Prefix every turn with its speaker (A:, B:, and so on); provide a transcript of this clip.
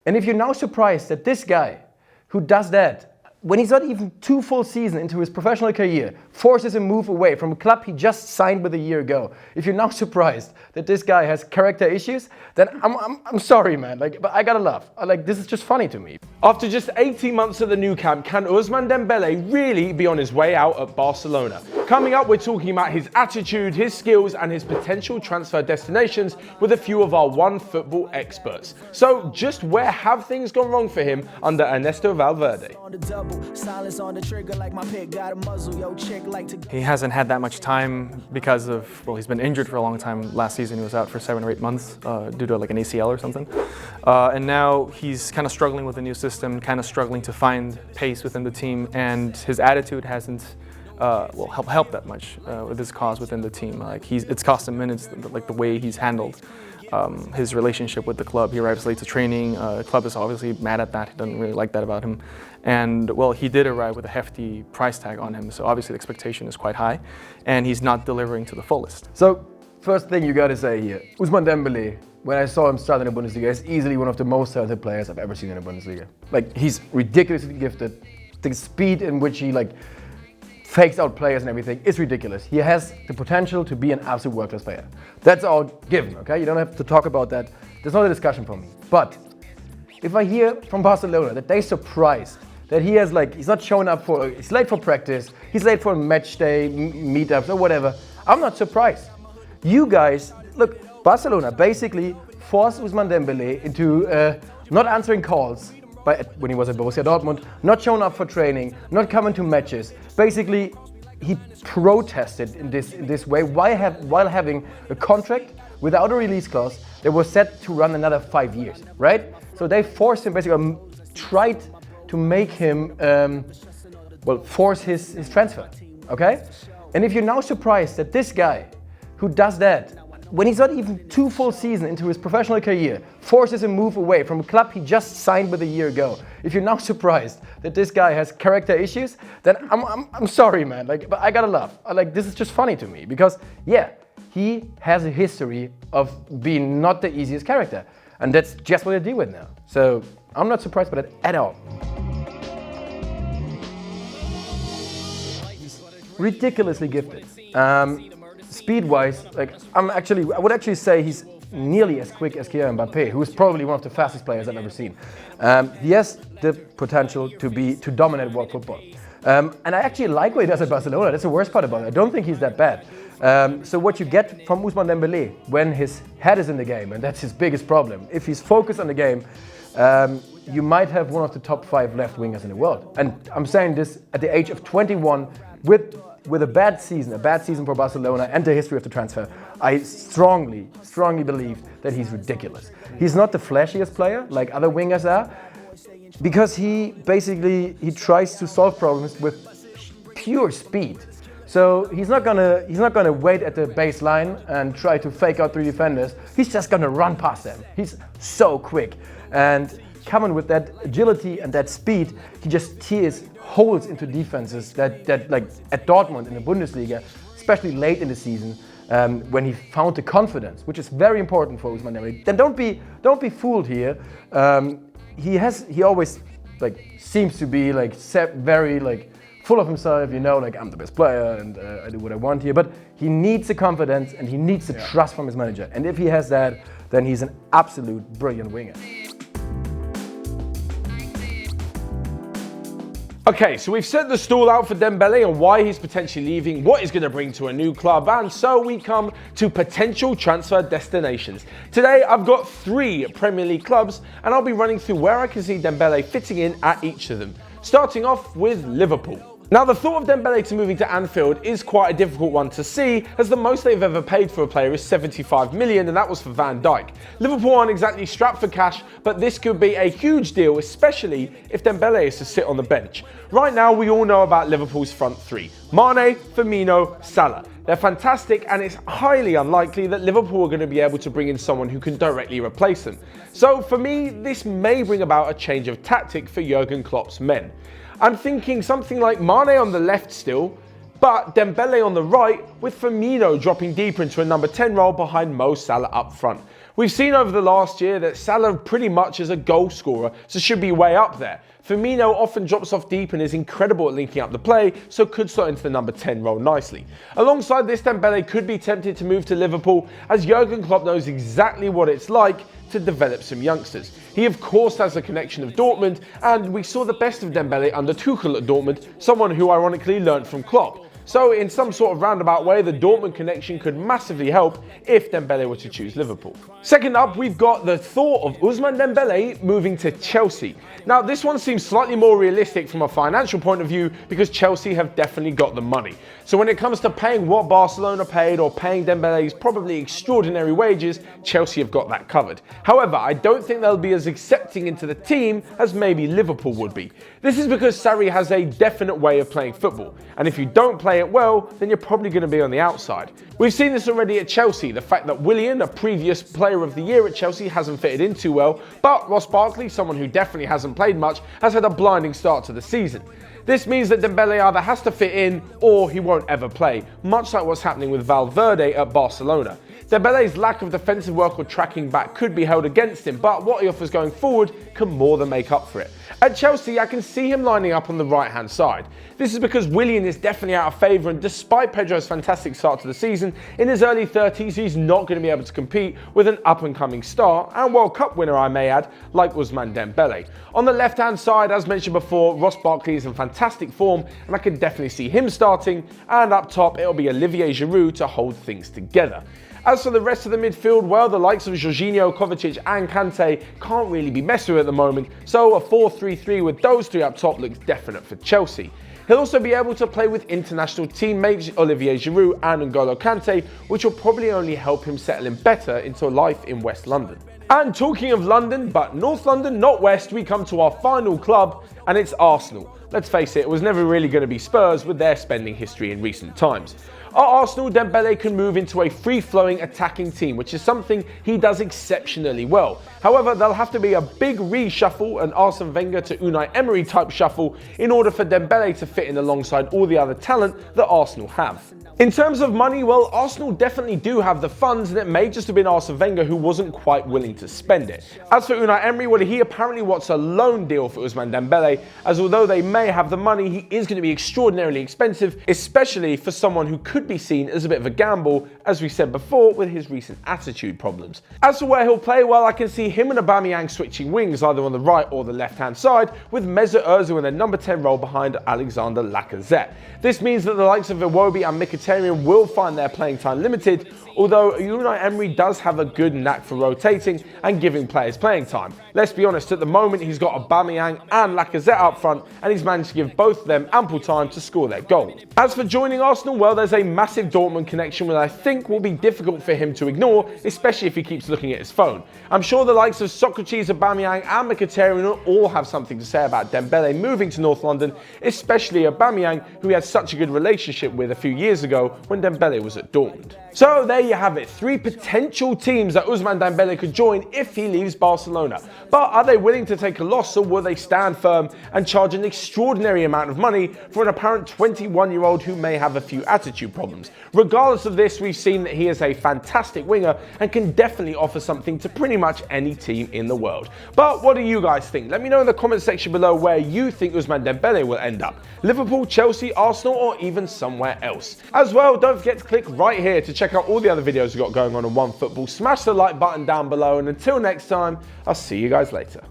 A: And if you're now surprised that this guy who does that, when he's not even 2 full seasons into his professional career, forces a move away from a club he just signed with a year ago. If you're now surprised that this guy has character issues, then I'm sorry, man. But I gotta laugh. This is just funny to me.
B: After just 18 months at the Nou Camp, can Ousmane Dembele really be on his way out at Barcelona? Coming up, we're talking about his attitude, his skills, and his potential transfer destinations with a few of our Onefootball experts. So, just where have things gone wrong for him under Ernesto Valverde?
C: He hasn't had that much time because of, well, he's been injured for a long time. Last season he was out for 7 or 8 months due to an ACL or something. And now he's kind of struggling with the new system, kind of struggling to find pace within the team, and his attitude hasn't helped that much with his cause within the team. It's cost him minutes, the way he's handled his relationship with the club. He arrives late to training. The club is obviously mad at that. He doesn't really like that about him. And well, he did arrive with a hefty price tag on him, so obviously the expectation is quite high, and he's not delivering to the fullest.
A: So, first thing you gotta say here, Ousmane Dembele, when I saw him start in the Bundesliga, is easily one of the most talented players I've ever seen in the Bundesliga. He's ridiculously gifted. The speed in which he fakes out players and everything is ridiculous. He has the potential to be an absolute world-class player. That's all given, okay? You don't have to talk about that. There's not a discussion for me. But if I hear from Barcelona that they're surprised that he has he's not showing up he's late for practice, he's late for match day meetups or whatever, I'm not surprised. You guys, look, Barcelona basically forced Ousmane Dembele into not answering calls when he was at Borussia Dortmund, not showing up for training, not coming to matches. Basically, he protested in this way while having a contract without a release clause that was set to run another 5 years, right? So they forced him, basically tried to make him force his transfer, okay? And if you're now surprised that this guy who does that, when he's not even 2 full seasons into his professional career, forces a move away from a club he just signed with a year ago, if you're now surprised that this guy has character issues, then I'm sorry, man. But I gotta laugh. This is just funny to me because, yeah, he has a history of being not the easiest character, and that's just what I deal with now. So I'm not surprised by that at all. Ridiculously gifted. Speed-wise, I would actually say he's nearly as quick as Kylian Mbappé, who is probably one of the fastest players I've ever seen. He has the potential to dominate world football. And I actually like what he does at Barcelona. That's the worst part about it. I don't think he's that bad. So what you get from Ousmane Dembele when his head is in the game, and that's his biggest problem, if he's focused on the game, you might have one of the top 5 left wingers in the world. And I'm saying this at the age of 21 with a bad season for Barcelona and the history of the transfer. I strongly believe that he's ridiculous. He's not the flashiest player like other wingers are, because he tries to solve problems with pure speed. So he's not gonna wait at the baseline and try to fake out 3 defenders. He's just gonna run past them. He's so quick, and coming with that agility and that speed, he just tears holes into defenses that at Dortmund in the Bundesliga, especially late in the season, when he found the confidence, which is very important for Ousmane Dembele. Then don't be fooled here. He always seems to be very full of himself, I'm the best player and I do what I want here. But he needs the confidence and he needs the trust from his manager. And if he has that, then he's an absolute brilliant winger.
B: Okay, so we've set the stall out for Dembele and why he's potentially leaving, what he's going to bring to a new club, and so we come to potential transfer destinations. Today, I've got 3 Premier League clubs, and I'll be running through where I can see Dembele fitting in at each of them. Starting off with Liverpool. Now, the thought of Dembele to moving to Anfield is quite a difficult one to see, as the most they've ever paid for a player is 75 million, and that was for Van Dijk. Liverpool aren't exactly strapped for cash, but this could be a huge deal, especially if Dembele is to sit on the bench. Right now, we all know about Liverpool's front 3. Mane, Firmino, Salah. They're fantastic, and it's highly unlikely that Liverpool are going to be able to bring in someone who can directly replace them. So for me, this may bring about a change of tactic for Jurgen Klopp's men. I'm thinking something like Mane on the left still, but Dembele on the right, with Firmino dropping deeper into a number 10 role behind Mo Salah up front. We've seen over the last year that Salah pretty much is a goal scorer, so should be way up there. Firmino often drops off deep and is incredible at linking up the play, so could slot into the number 10 role nicely. Alongside this, Dembele could be tempted to move to Liverpool, as Jurgen Klopp knows exactly what it's like to develop some youngsters. He of course has a connection of Dortmund, and we saw the best of Dembele under Tuchel at Dortmund, someone who ironically learned from Klopp. So in some sort of roundabout way, the Dortmund connection could massively help if Dembele were to choose Liverpool. Second up, we've got the thought of Ousmane Dembele moving to Chelsea. Now, this one seems slightly more realistic from a financial point of view because Chelsea have definitely got the money. So when it comes to paying what Barcelona paid or paying Dembele's probably extraordinary wages, Chelsea have got that covered. However, I don't think they'll be as accepting into the team as maybe Liverpool would be. This is because Sarri has a definite way of playing football, and if you don't play it well, then you're probably going to be on the outside. We've seen this already at Chelsea, the fact that Willian, a previous player of the year at Chelsea, hasn't fitted in too well, but Ross Barkley, someone who definitely hasn't played much, has had a blinding start to the season. This means that Dembele either has to fit in or he won't ever play, much like what's happening with Valverde at Barcelona. Dembele's lack of defensive work or tracking back could be held against him, but what he offers going forward can more than make up for it. At Chelsea, I can see him lining up on the right-hand side. This is because Willian is definitely out of favour, and despite Pedro's fantastic start to the season, in his early 30s he's not going to be able to compete with an up-and-coming star, and World Cup winner I may add, like Ousmane Dembele. On the left-hand side, as mentioned before, Ross Barkley is in fantastic form, and I can definitely see him starting, and up top it'll be Olivier Giroud to hold things together. As for the rest of the midfield, well, the likes of Jorginho, Kovacic and Kante can't really be messed with at the moment, so a 4-3-3 with those three up top looks definite for Chelsea. He'll also be able to play with international teammates Olivier Giroud and N'Golo Kante, which will probably only help him settle in better into life in West London. And talking of London, but North London, not West, we come to our final club, and it's Arsenal. Let's face it was never really going to be Spurs with their spending history in recent times. At Arsenal, Dembele can move into a free-flowing attacking team, which is something he does exceptionally well. However, there'll have to be a big reshuffle, an Arsene Wenger to Unai Emery type shuffle, in order for Dembele to fit in alongside all the other talent that Arsenal have. In terms of money, well, Arsenal definitely do have the funds, and it may just have been Arsene Wenger who wasn't quite willing to spend it. As for Unai Emery, well, he apparently wants a loan deal for Ousmane Dembele, as although they may have the money, he is going to be extraordinarily expensive, especially for someone who could be seen as a bit of a gamble, as we said before, with his recent attitude problems. As for where he'll play, well, I can see him and Aubameyang switching wings, either on the right or the left-hand side, with Mesut Ozil in their number 10 role behind Alexander Lacazette. This means that the likes of Iwobi and Mkhitaryan will find their playing time limited, although Unai Emery does have a good knack for rotating and giving players playing time. Let's be honest, at the moment he's got Aubameyang and Lacazette up front, and he's managed to give both of them ample time to score their goals. As for joining Arsenal, well, there's a massive Dortmund connection that I think will be difficult for him to ignore, especially if he keeps looking at his phone. I'm sure the likes of Socrates, Aubameyang and Mkhitaryan will all have something to say about Dembele moving to North London, especially Aubameyang, who he had such a good relationship with a few years ago when Dembele was at Dortmund. So there you have it, 3 potential teams that Ousmane Dembele could join if he leaves Barcelona. But are they willing to take a loss, or will they stand firm and charge an extraordinary amount of money for an apparent 21-year-old who may have a few attitude problems? Regardless of this, we've seen that he is a fantastic winger and can definitely offer something to pretty much any team in the world. But what do you guys think? Let me know in the comment section below where you think Ousmane Dembele will end up. Liverpool, Chelsea, Arsenal, or even somewhere else. As well, don't forget to click right here to check out all the other videos we've got going on Onefootball. Smash the like button down below, and until next time, I'll see you guys later.